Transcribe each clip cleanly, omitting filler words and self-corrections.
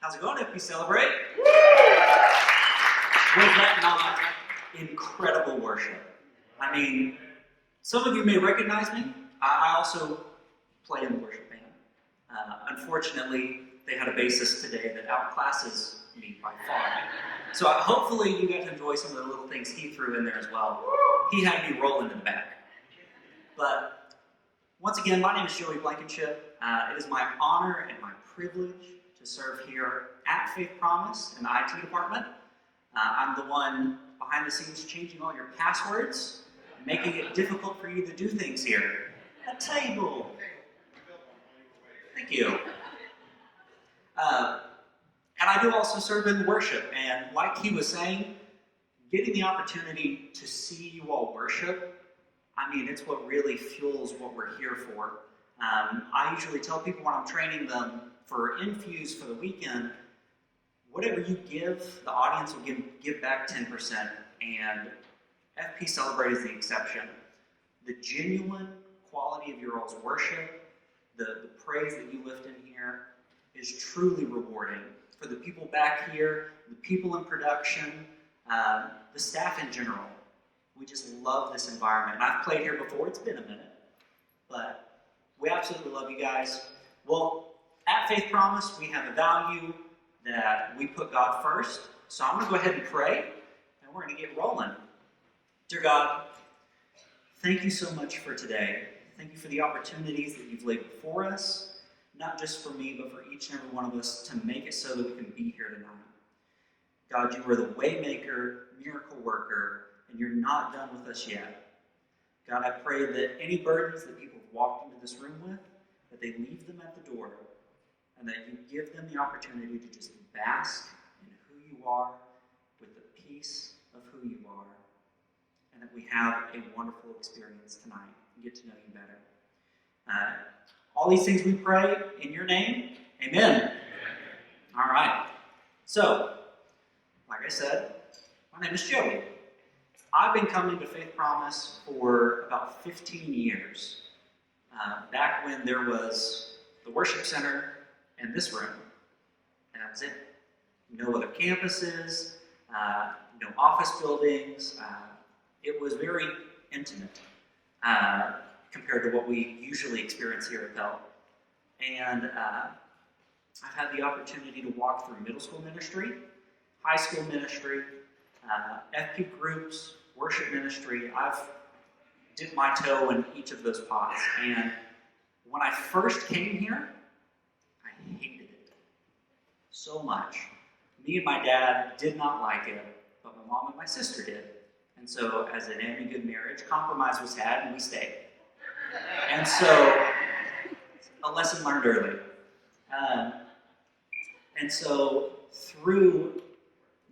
How's it going, FpCelebrate? Was that not incredible worship? I mean, some of you may recognize me. I also play in the worship band. Unfortunately, they had a bassist today that outclasses me by far. So hopefully you got to enjoy some of the little things he threw in there as well. He had me rolling in the back. But once again, my name is Blankenship. It is my honor and my privilege to serve here at Faith Promise in the IT department. I'm the one behind the scenes changing all your passwords, making it difficult for you to do things here. A table. Thank you. And I do also serve in worship, and like he was saying, getting the opportunity to see you all worship, I mean, it's what really fuels what we're here for. I usually tell people when I'm training them for Infuse for the weekend, whatever you give, the audience will give back 10%, and FpCelebrate is the exception. The genuine quality of your all's worship, the praise that you lift in here, is truly rewarding for the people back here, the people in production, the staff in general. We just love this environment. And I've played here before, it's been a minute, but we absolutely love you guys. Well, at Faith Promise, we have a value that we put God first. So I'm going to go ahead and pray, and we're going to get rolling. Dear God, thank you so much for today. Thank you for the opportunities that you've laid before us, not just for me, but for each and every one of us to make it so that we can be here tonight. God, you are the way maker, miracle worker, and you're not done with us yet. God, I pray that any burdens that people have walked into this room with, that they leave them at the door, and that you give them the opportunity to just bask in who you are, with the peace of who you are, and that we have a wonderful experience tonight and get to know you better. All these things we pray in your name. Amen. All right. So, like I said, my name is Joey. I've been coming to Faith Promise for about 15 years. Back when there was the worship center and this room. And that was it. No other campuses, no office buildings. It was very intimate compared to what we usually experience here at Bell. And I've had the opportunity to walk through middle school ministry, high school ministry, FP groups, worship ministry. I've dipped my toe in each of those pots. And when I first came here, I hated it so much. Me and my dad did not like it, but my mom and my sister did. And so, as in any good marriage, compromise was had and we stayed. And so, a lesson learned early. And so, through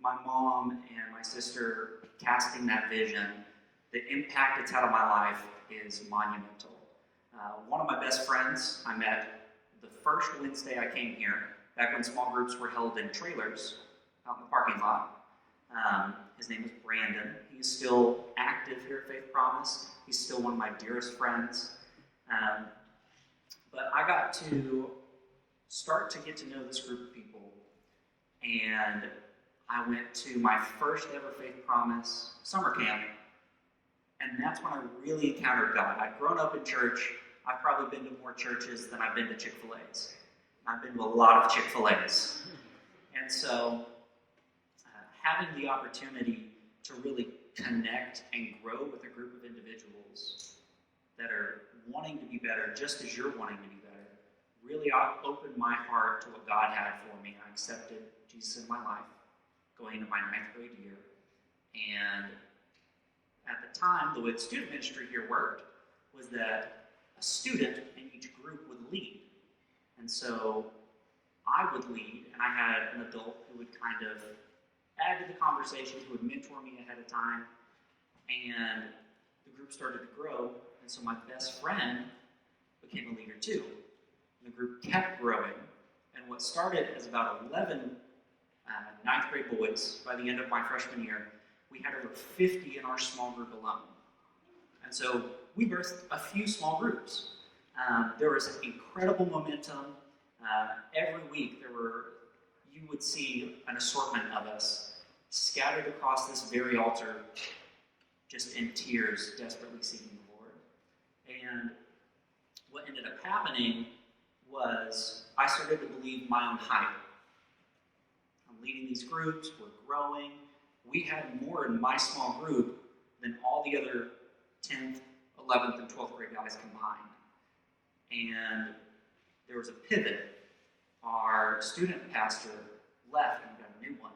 my mom and my sister casting that vision, the impact it's had on my life is monumental. One of my best friends I met the first Wednesday I came here, back when small groups were held in trailers out in the parking lot. His name is Brandon. He's still active here at Faith Promise. He's still one of my dearest friends. But I got to start to get to know this group of people. And I went to my first ever Faith Promise summer camp. And that's when I really encountered God. I'd grown up in church. I've probably been to more churches than I've been to Chick-fil-A's. I've been to a lot of Chick-fil-A's. And so having the opportunity to really connect and grow with a group of individuals that are wanting to be better just as you're wanting to be better really opened my heart to what God had for me. I accepted Jesus in my life going into my 9th grade year. And at the time, the way the student ministry here worked was that a student in each group would lead. And so I would lead, and I had an adult who would kind of add to the conversation, who would mentor me ahead of time. And the group started to grow, and so my best friend became a leader too. And the group kept growing, and what started as about 11 9th grade boys, by the end of my freshman year, we had over 50 in our small group alone. And so we birthed a few small groups. There was incredible momentum. Every week there were you would see an assortment of us scattered across this very altar, just in tears, desperately seeking the Lord. And what ended up happening was I started to believe my own hype. I'm leading these groups, we're growing. We had more in my small group than all the other 10th, 11th, and 12th grade guys combined. And there was a pivot. Our student pastor left and got a new one.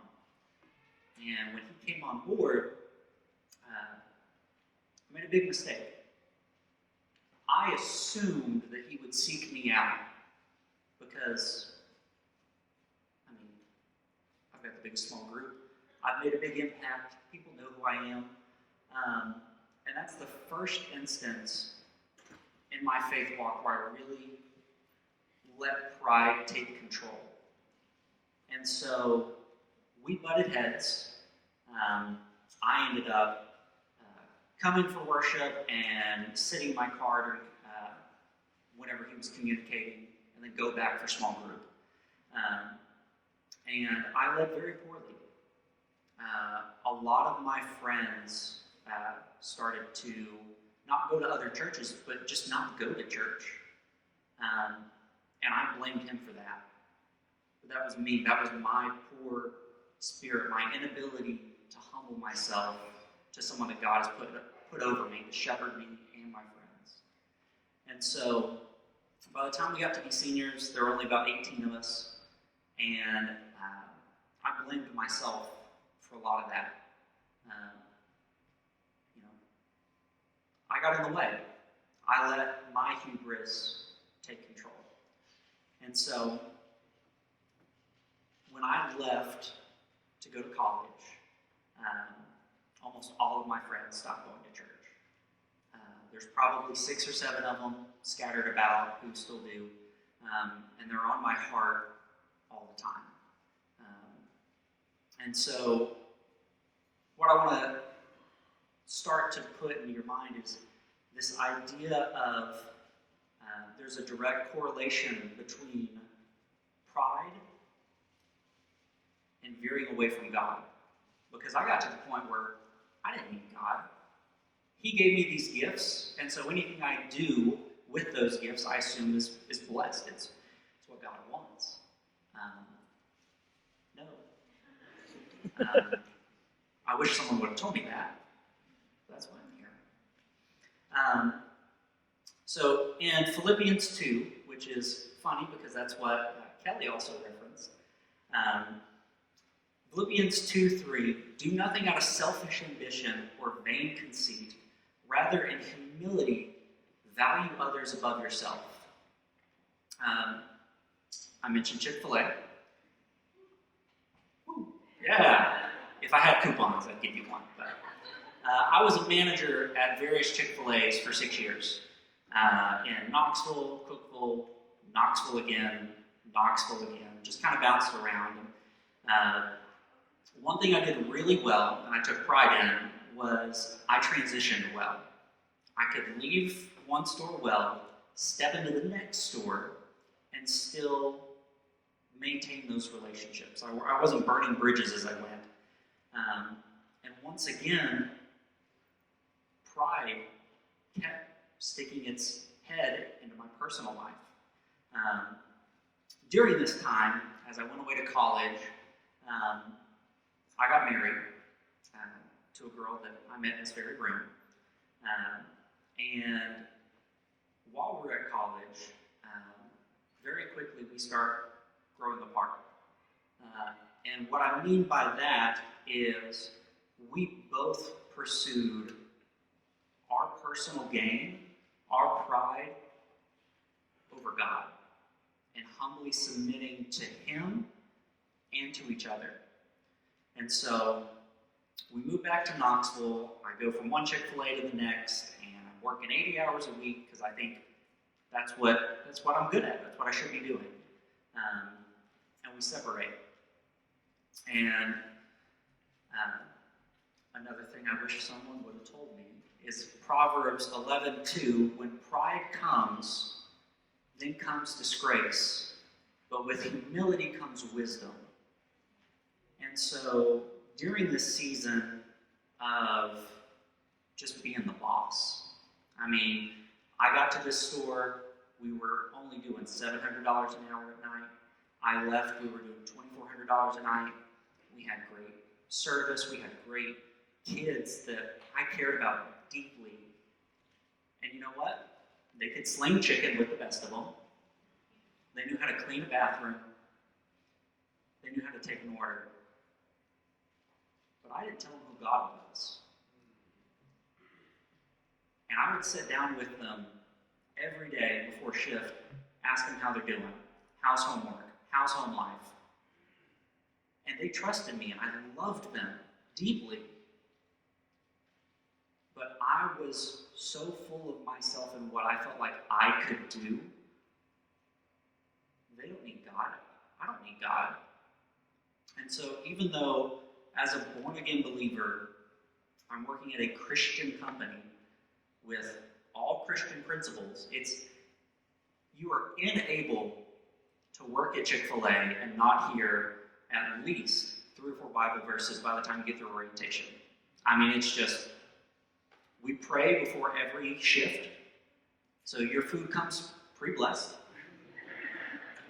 And when he came on board, I made a big mistake. I assumed that he would seek me out because, I've got the biggest small group. I've made a big impact. People know who I am. And that's the first instance in my faith walk where I really let pride take control. And so we butted heads. I ended up coming for worship and sitting in my car whenever he was communicating, and then go back for small group. And I led very poorly. A lot of my friends started to not go to other churches, but just not go to church. And I blamed him for that. But that was me. That was my poor spirit, my inability to humble myself to someone that God has put over me, to shepherd me and my friends. And so, by the time we got to be seniors, there were only about 18 of us, and I blamed myself for a lot of that. I got in the way. I let my hubris take control. And so, when I left to go to college, almost all of my friends stopped going to church. There's probably 6 or 7 of them scattered about who still do, and they're on my heart all the time. And so, what I want to start to put in your mind is this idea of there's a direct correlation between pride and veering away from God. Because I got to the point where I didn't need God. He gave me these gifts, and so anything I do with those gifts, I assume is blessed. It's what God wants. No. I wish someone would have told me that. That's why I'm here. So in Philippians 2, which is funny because that's what Kelly also referenced, Philippians 2:3, do nothing out of selfish ambition or vain conceit. Rather, in humility, value others above yourself. I mentioned Chick-fil-A. Yeah. If I had coupons, I'd give you one. But I was a manager at various Chick-fil-A's for 6 years. In Knoxville, Cookeville, Knoxville again, just kind of bounced around. One thing I did really well, and I took pride in, was I transitioned well. I could leave one store well, step into the next store, and still maintain those relationships. I wasn't burning bridges as I went. And once again, pride kept sticking its head into my personal life. During this time, as I went away to college, I got married to a girl that I met in this very room. And while we were at college, very quickly we start growing apart. And what I mean by that is we both pursued our personal gain, our pride, over God, and humbly submitting to Him and to each other. And so we moved back to Knoxville. I go from one Chick-fil-A to the next, and I'm working 80 hours a week because I think that's what I'm good at. That's what I should be doing. And we separate. And another thing I wish someone would have told me is Proverbs 11:2. When pride comes, then comes disgrace, but with humility comes wisdom. And so during this season of just being the boss, I mean, I got to this store, we were only doing $700 an hour at night. I left, we were doing $2,400 a night. We had great service, we had great kids that I cared about deeply. And you know what? They could sling chicken with the best of them. They knew how to clean a bathroom. They knew how to take an order. But I didn't tell them who God was. And I would sit down with them every day before shift, ask them how they're doing, how's homework, how's home life. And they trusted me, and I loved them deeply. But I was so full of myself and what I felt like I could do. They don't need God. I don't need God. And so even though, as a born-again believer, I'm working at a Christian company with all Christian principles, you are unable to work at Chick-fil-A and not hear at least 3 or 4 Bible verses by the time you get through orientation. I mean, it's just, we pray before every shift, so your food comes pre-blessed.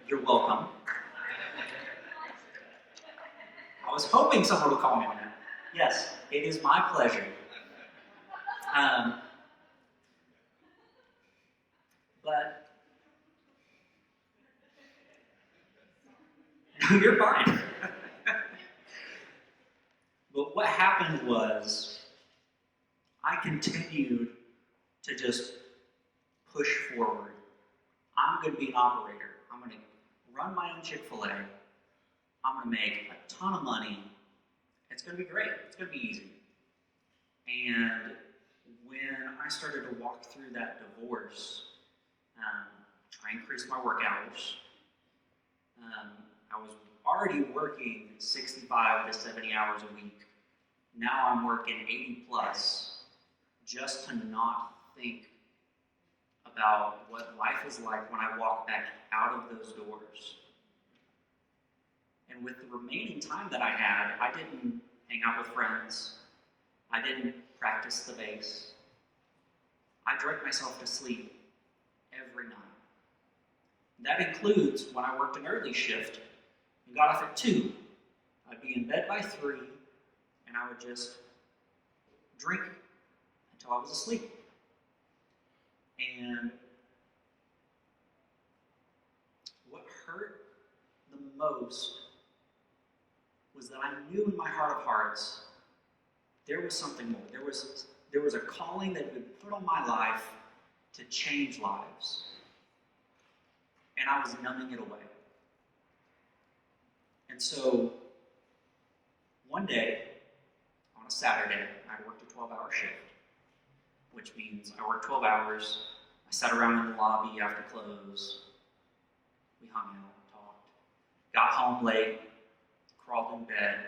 You're welcome. I was hoping someone would call me on that. Yes, it is my pleasure. But no, you're fine. But what happened was I continued to just push forward. I'm going to be an operator. I'm going to run my own Chick-fil-A. I'm going to make a ton of money. It's going to be great. It's going to be easy. And when I started to walk through that divorce, I increased my work hours. I was already working 65 to 70 hours a week. Now I'm working 80 plus just to not think about what life is like when I walk back out of those doors. And with the remaining time that I had, I didn't hang out with friends. I didn't practice the bass. I drank myself to sleep every night. That includes when I worked an early shift and got off at 2. I'd be in bed by 3, and I would just drink until I was asleep. And what hurt the most was that I knew in my heart of hearts there was something more. There was a calling that had been put on my life to change lives. And I was numbing it away. And so, one day, on a Saturday, I worked a 12-hour shift, which means I worked 12 hours, I sat around in the lobby after close, we hung out, talked, got home late, crawled in bed,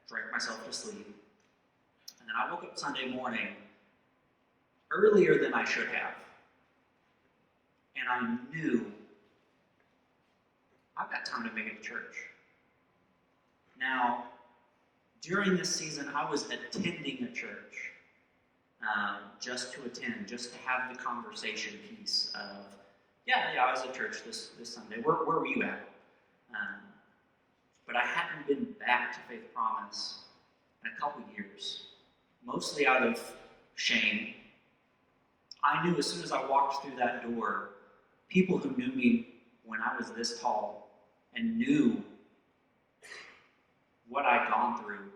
drank myself to sleep, and then I woke up Sunday morning earlier than I should have, and I knew I've got time to make it to church. Now, during this season, I was attending a church, just to attend, just to have the conversation piece of, I was at church this Sunday. Where were you at? But I hadn't been back to Faith Promise in a couple years, mostly out of shame. I knew as soon as I walked through that door, people who knew me when I was this tall and knew what I'd gone through,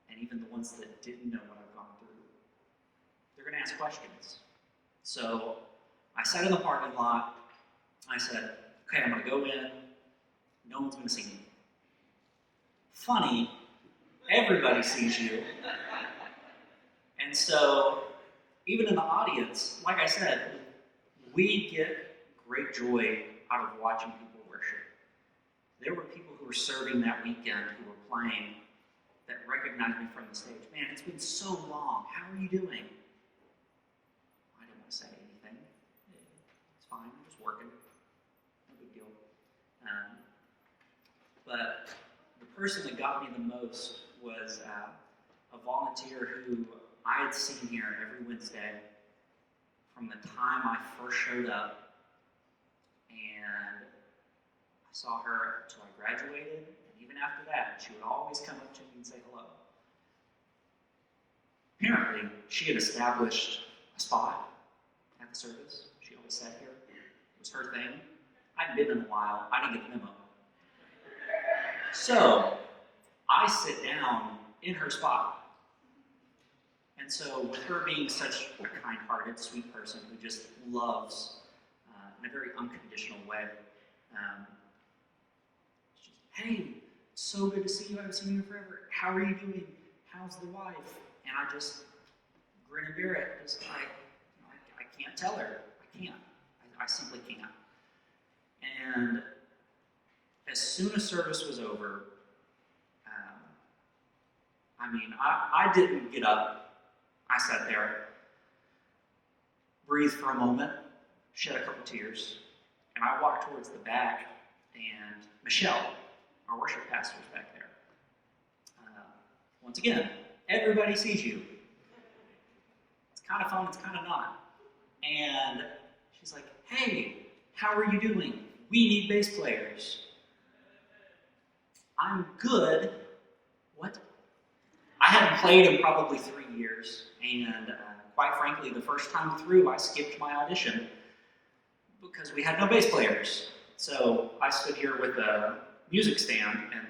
and even the ones that didn't know what I'd gone through, they're going to ask questions. So I sat in the parking lot. I said, okay, I'm going to go in. No one's going to see me. Funny, everybody sees you. And so, even in the audience, like I said, we get great joy out of watching people worship. There were people who were serving that weekend who were playing that recognized me from the stage. Man, it's been so long. How are you doing? I didn't want to say anything. It's fine. I'm just working. No big deal. But the person that got me the most was a volunteer who I had seen here every Wednesday from the time I first showed up, and I saw her until I graduated, and even after that, she would always come up to me and say hello. Apparently, she had established a spot at the service. She always sat here. It was her thing. I hadn't been in a while. I didn't get the memo. So, I sit down in her spot. And so, with her being such a kind-hearted, sweet person who just loves in a very unconditional way, she's, hey, so good to see you. I haven't seen you in forever. How are you doing? How's the wife? And I just grin and bear it. Just I can't tell her. I can't. I simply can't. And as soon as service was over, I didn't get up. I sat there, breathed for a moment, shed a couple tears, and I walked towards the back, and Michelle, our worship pastor, was back there. Once again, everybody sees you. It's kind of fun, it's kind of not. And she's like, hey, how are you doing? We need bass players. I'm good. What? I hadn't played in probably 3 years, and quite frankly, the first time through, I skipped my audition because we had no bass players. So I stood here with a music stand, and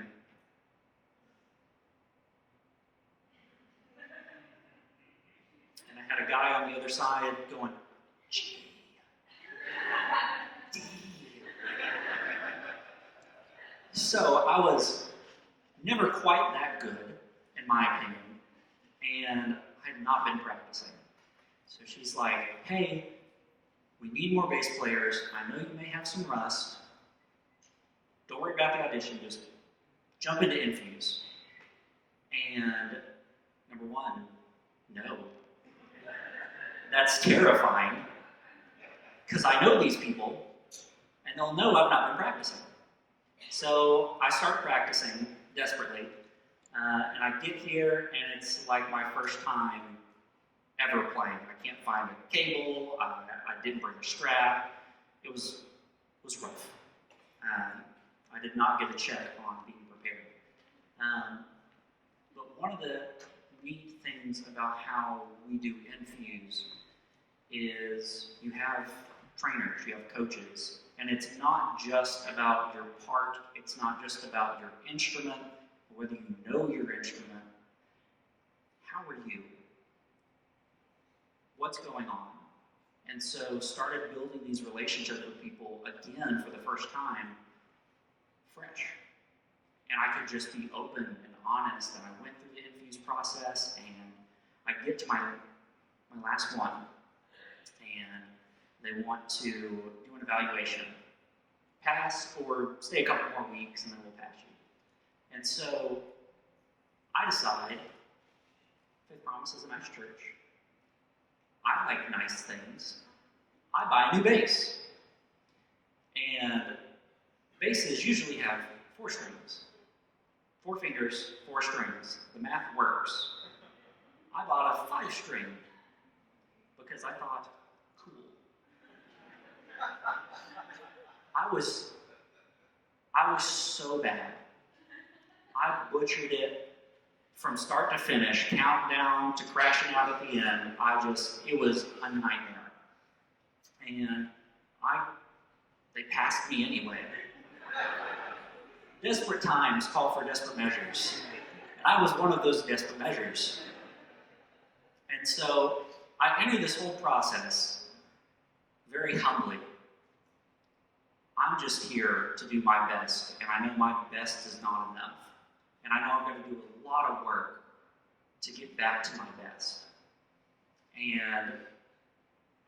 I had a guy on the other side going, G, D. So I was never quite that good, in my opinion, and I had not been practicing. So she's like, hey, we need more bass players. I know you may have some rust. Don't worry about the audition, just jump into Infuse. And number one, no. That's terrifying, because I know these people, and they'll know I've not been practicing. So I start practicing desperately, and I get here, and it's like my first time ever playing. I can't find a cable. I didn't bring a strap. It was rough. I did not get a check on being prepared. But one of the neat things about how we do Infuse is you have trainers, you have coaches, and it's not just about your part, it's not just about your instrument, or whether you know your instrument. How are you? What's going on? And so started building these relationships with people again for the first time, fresh. And I could just be open and honest, and I went through the Infuse process, and I get to my last one, and they want to do an evaluation. Pass or stay a couple more weeks, and then we'll pass you. And so I decide, Faith Promise is a nice church. I like nice things. I buy a new bass. And basses usually have 4 strings. 4 fingers, 4 strings. The math works. I bought a 5-string because I thought, cool. I was so bad. I butchered it from start to finish, countdown to crashing out at the end. It was a nightmare. And they passed me anyway. Desperate times call for desperate measures. And I was one of those desperate measures. And so I entered this whole process very humbly. I'm just here to do my best, and I know my best is not enough. And I know I'm going to do a lot of work to get back to my best. And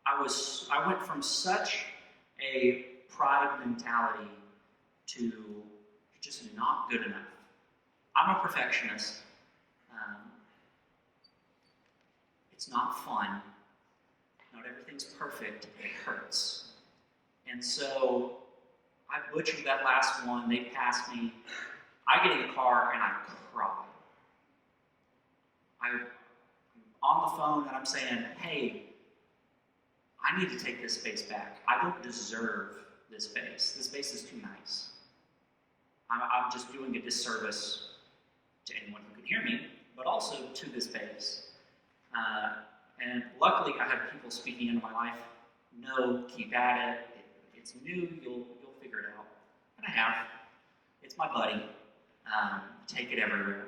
I went from such a pride mentality to just not good enough. I'm a perfectionist. It's not fun. Not everything's perfect. It hurts. And so I butchered that last one. They passed me. I get in the car and I cry. I'm on the phone and I'm saying, hey, I need to take this space back. I don't deserve this space. This space is too nice. I'm just doing a disservice to anyone who can hear me, but also to this space. And luckily, I have people speaking into my life. No, keep at it. It's new. You'll figure it out. And I have. It's my buddy. Take it everywhere.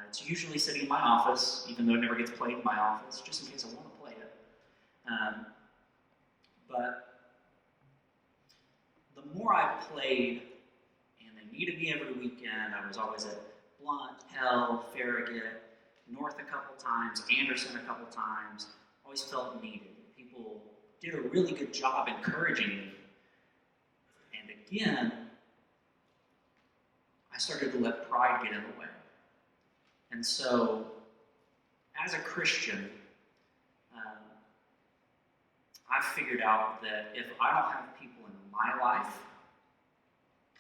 It's usually sitting in my office, even though it never gets played in my office, just in case I want to play it. But the more I played, and they needed me every weekend, I was always at Blunt, Hell, Farragut, North a couple times, Anderson a couple times, always felt needed. People did a really good job encouraging me. And again, I started to let pride get in the way. And so, as a Christian, I've figured out that if I don't have people in my life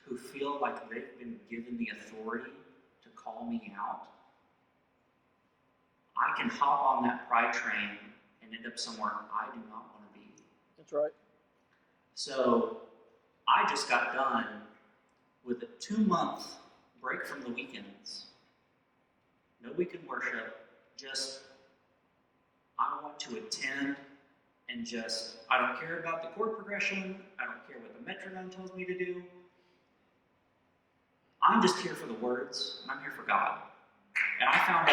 who feel like they've been given the authority to call me out, I can hop on that pride train and end up somewhere I do not want to be. That's right. So, I just got done with a 2-month break from the weekends. No weekend worship, just I want to attend and just, I don't care about the chord progression, I don't care what the metronome tells me to do. I'm just here for the words, and I'm here for God. And I found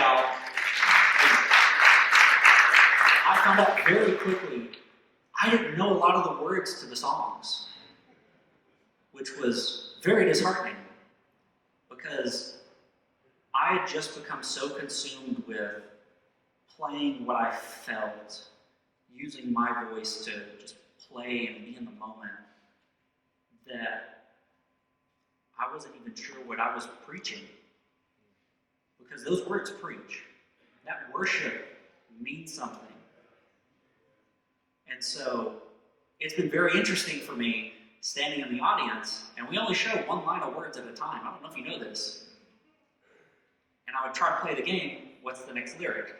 out very quickly, I didn't know a lot of the words to the songs, which was very disheartening, because I had just become so consumed with playing what I felt, using my voice to just play and be in the moment, that I wasn't even sure what I was preaching. Because those words preach. That worship means something. And so it's been very interesting for me standing in the audience, and we only show one line of words at a time. I don't know if you know this. And I would try to play the game, what's the next lyric?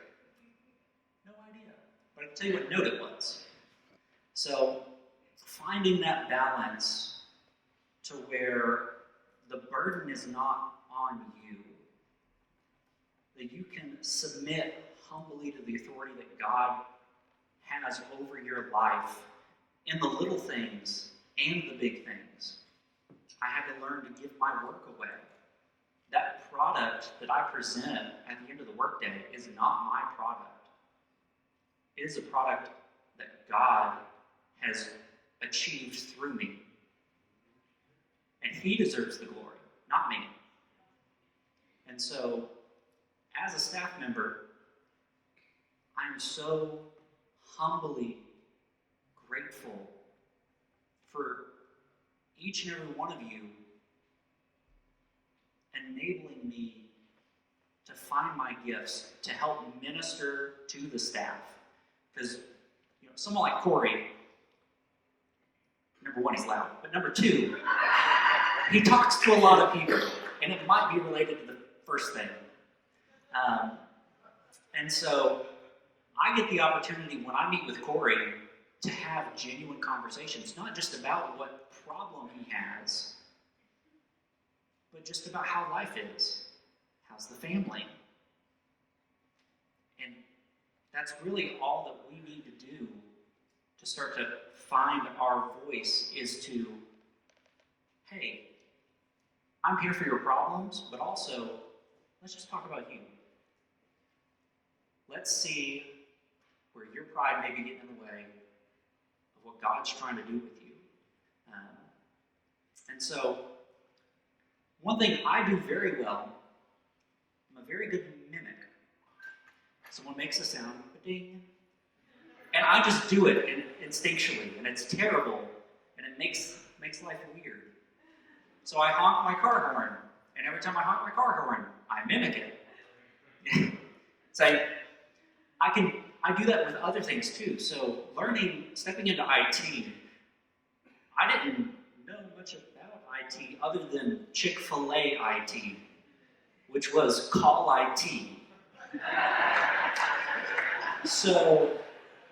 No idea. But I can tell you what note it was. So, finding that balance to where the burden is not on you, that you can submit humbly to the authority that God has over your life in the little things and the big things. I had to learn to give my work away. That product that I present at the end of the workday is not my product. It is a product that God has achieved through me. And He deserves the glory, not me. And so, as a staff member, I'm so humbly grateful for each and every one of you enabling me to find my gifts, to help minister to the staff. Because, someone like Corey, number one, he's loud, but number two, he talks to a lot of people, and it might be related to the first thing. And so I get the opportunity when I meet with Corey to have genuine conversations, not just about what problem he has, but just about how life is. How's the family? And that's really all that we need to do to start to find our voice, is to, hey, I'm here for your problems, but also, let's just talk about you. Let's see where your pride may be getting in the way of what God's trying to do with you. And so, one thing I do very well, I'm a very good mimic. Someone makes a sound, ding, and I just do it instinctually, and it's terrible, and it makes life weird. So I honk my car horn, and every time I honk my car horn, I mimic it. So I do that with other things too. So stepping into IT, I didn't know much about IT other than Chick-fil-A IT. which was call IT. So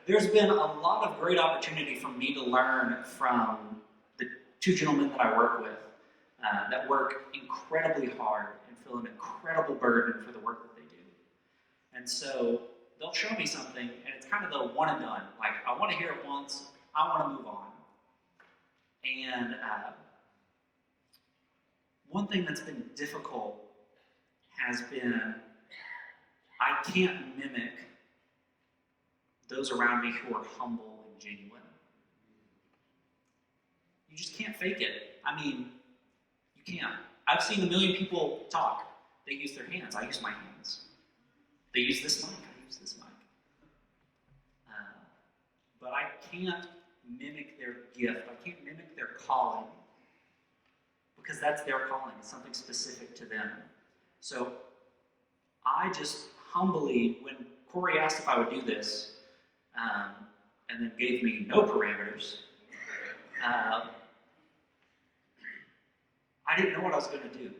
there's been a lot of great opportunity for me to learn from the two gentlemen that I work with that work incredibly hard and feel an incredible burden for the work that they do. And so they'll show me something, and it's kind of the one and done. Like, I want to hear it once, I want to move on. And one thing that's been difficult has been I can't mimic those around me who are humble and genuine. You just can't fake it. I mean, you can't. I've seen a million people talk. They use their hands. I use my hands. They use this mic. I use this mic. But I can't mimic their gift. I can't mimic their calling because that's their calling. It's something specific to them. So I just humbly, when Corey asked if I would do this, and then gave me no parameters, I didn't know what I was going to do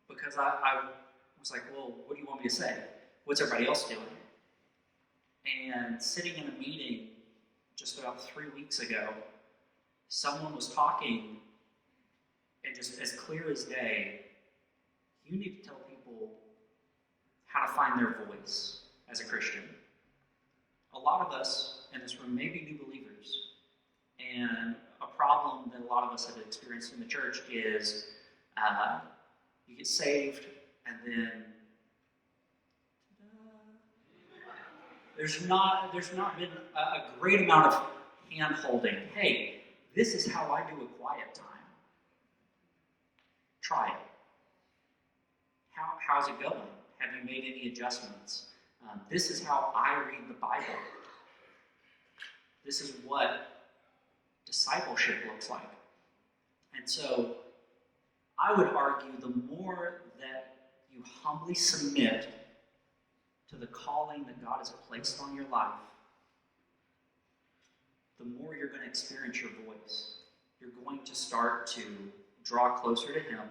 because I was like, well, what do you want me to say? What's everybody else doing? And sitting in a meeting just about 3 weeks ago, someone was talking, and just as clear as day, you need to tell people how to find their voice as a Christian. A lot of us in this room may be new believers, and a problem that a lot of us have experienced in the church is you get saved, and then there's not been a great amount of hand-holding. Hey, this is how I do a quiet time. Try it. How's it going? Have you made any adjustments? This is how I read the Bible. This is what discipleship looks like. And so I would argue the more that you humbly submit to the calling that God has placed on your life, the more you're going to experience your voice. You're going to start to draw closer to Him.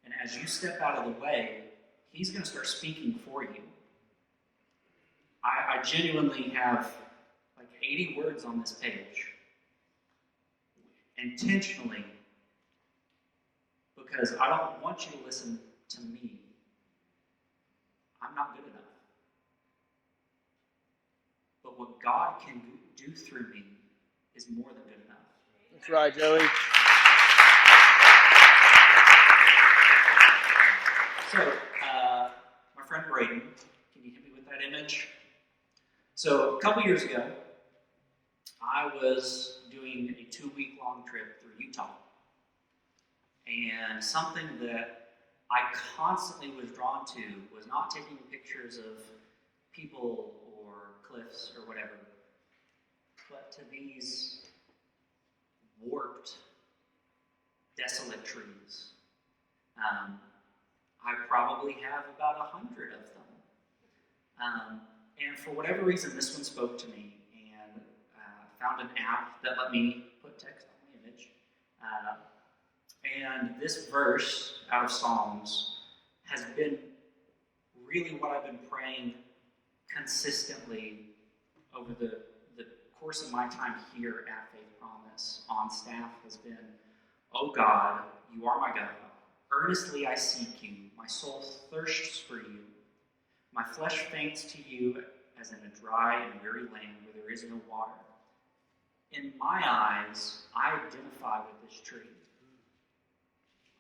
And as you step out of the way, He's going to start speaking for you. I genuinely have like 80 words on this page. Intentionally. Because I don't want you to listen to me. I'm not good enough. But what God can do through me is more than good enough. That's right, Joey. So, my friend Braden, can you hit me with that image? So, a couple years ago, I was doing a 2-week-long trip through Utah. And something that I constantly was drawn to was not taking pictures of people or cliffs or whatever, but to these warped, desolate trees. I probably have about 100 of them. And for whatever reason, this one spoke to me, and found an app that let me put text on the image. And this verse out of Psalms has been really what I've been praying consistently over the course of my time here at Faith Promise on staff has been, "Oh God, you are my God. Earnestly I seek you. My soul thirsts for you. My flesh faints to you as in a dry and weary land where there is no water." In my eyes, I identify with this tree.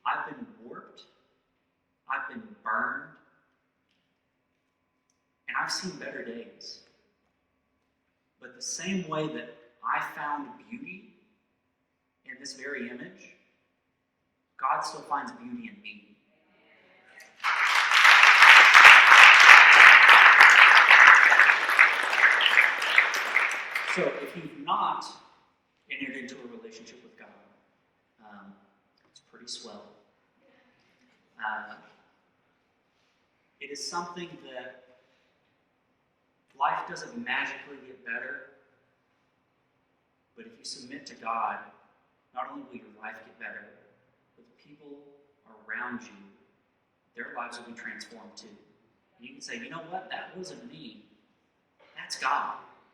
I've been warped. I've been burned. And I've seen better days. But the same way that I found beauty in this very image, God still finds beauty in me. So if you've not entered into a relationship with God, it's pretty swell. It is something that life doesn't magically get better, but if you submit to God, not only will your life get better, but the people around around you, their lives will be transformed too. And you can say, you know what? That wasn't me. That's God.